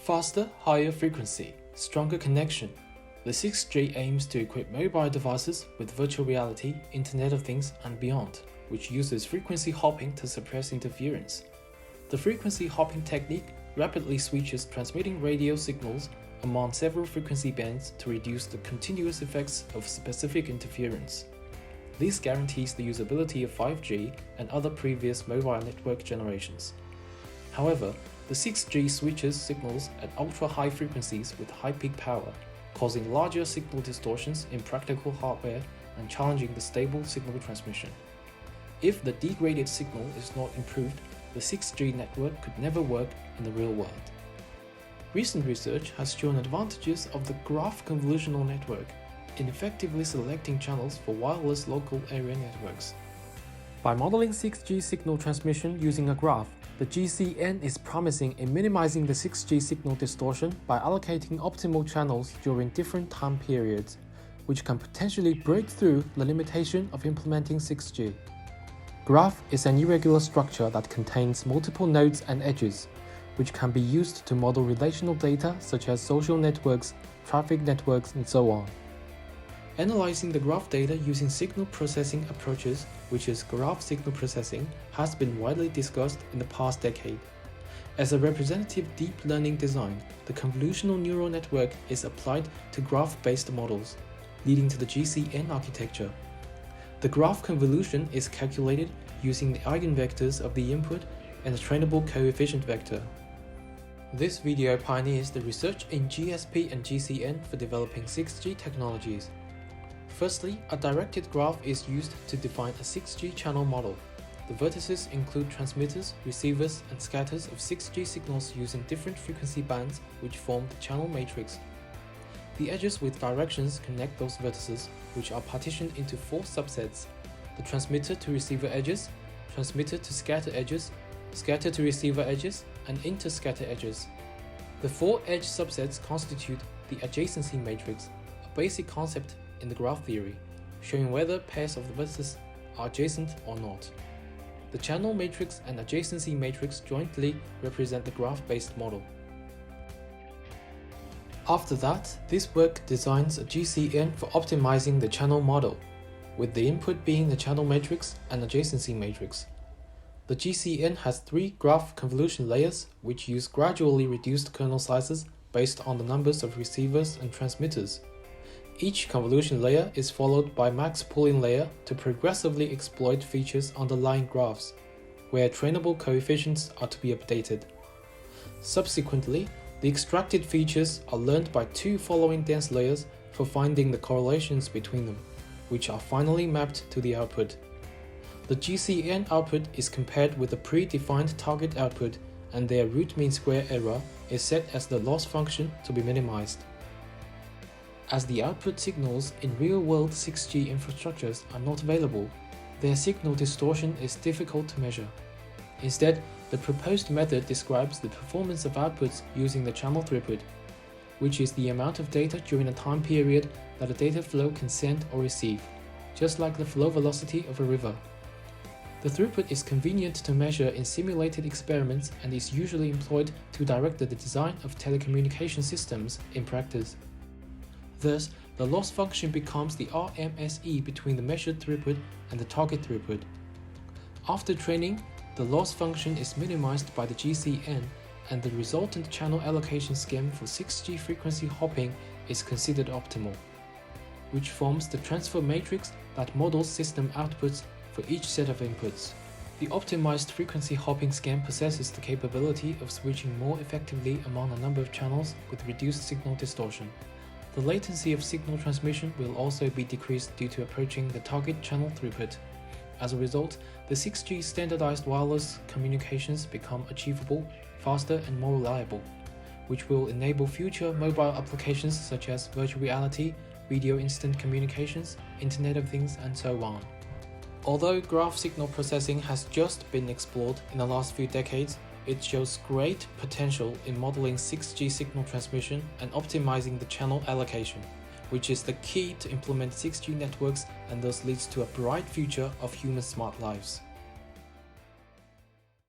Faster, higher frequency, stronger connection. The 6G aims to equip mobile devices with virtual reality, Internet of Things, and beyond, which uses frequency hopping to suppress interference. The frequency hopping technique rapidly switches transmitting radio signals among several frequency bands to reduce the continuous effects of specific interference. This guarantees the usability of 5G and other previous mobile network generations. However, the 6G switches signals at ultra-high frequencies with high peak power, causing larger signal distortions in practical hardware and challenging the stable signal transmission. If the degraded signal is not improved, the 6G network could never work in the real world. Recent research has shown advantages of the graph convolutional network in effectively selecting channels for wireless local area networks. By modeling 6G signal transmission using a graph, the GCN is promising in minimizing the 6G signal distortion by allocating optimal channels during different time periods, which can potentially break through the limitation of implementing 6G. Graph is an irregular structure that contains multiple nodes and edges, which can be used to model relational data such as social networks, traffic networks, and so on. Analyzing the graph data using signal processing approaches, which is graph signal processing, has been widely discussed in the past decade. As a representative deep learning design, the convolutional neural network is applied to graph-based models, leading to the GCN architecture. The graph convolution is calculated using the eigenvectors of the input and the trainable coefficient vector. This video pioneers the research in GSP and GCN for developing 6G technologies. Firstly, a directed graph is used to define a 6G channel model. The vertices include transmitters, receivers, and scatters of 6G signals using different frequency bands which form the channel matrix. The edges with directions connect those vertices, which are partitioned into 4 subsets: the transmitter to receiver edges, transmitter to scatter edges, scatter to receiver edges, and interscatter edges. The 4 edge subsets constitute the adjacency matrix, a basic concept in the graph theory, showing whether pairs of the vertices are adjacent or not. The channel matrix and adjacency matrix jointly represent the graph-based model. After that, this work designs a GCN for optimizing the channel model, with the input being the channel matrix and adjacency matrix. The GCN has 3 graph convolution layers which use gradually reduced kernel sizes based on the numbers of receivers and transmitters. Each convolution layer is followed by max pooling layer to progressively exploit features underlying graphs, where trainable coefficients are to be updated. Subsequently, the extracted features are learned by 2 following dense layers for finding the correlations between them, which are finally mapped to the output. The GCN output is compared with the predefined target output, and their root mean square error is set as the loss function to be minimized. As the output signals in real-world 6G infrastructures are not available, their signal distortion is difficult to measure. Instead, the proposed method describes the performance of outputs using the channel throughput, which is the amount of data during a time period that a data flow can send or receive, just like the flow velocity of a river. The throughput is convenient to measure in simulated experiments and is usually employed to direct the design of telecommunication systems in practice. Thus, the loss function becomes the RMSE between the measured throughput and the target throughput. After training, the loss function is minimized by the GCN, and the resultant channel allocation scheme for 6G frequency hopping is considered optimal, which forms the transfer matrix that models system outputs for each set of inputs. The optimized frequency hopping scheme possesses the capability of switching more effectively among a number of channels with reduced signal distortion. The latency of signal transmission will also be decreased due to approaching the target channel throughput. As a result, the 6G standardized wireless communications become achievable, faster, and more reliable, which will enable future mobile applications such as virtual reality, video instant communications, Internet of Things, and so on. Although graph signal processing has just been explored in the last few decades, it shows great potential in modeling 6G signal transmission and optimizing the channel allocation, which is the key to implement 6G networks and thus leads to a bright future of human smart lives.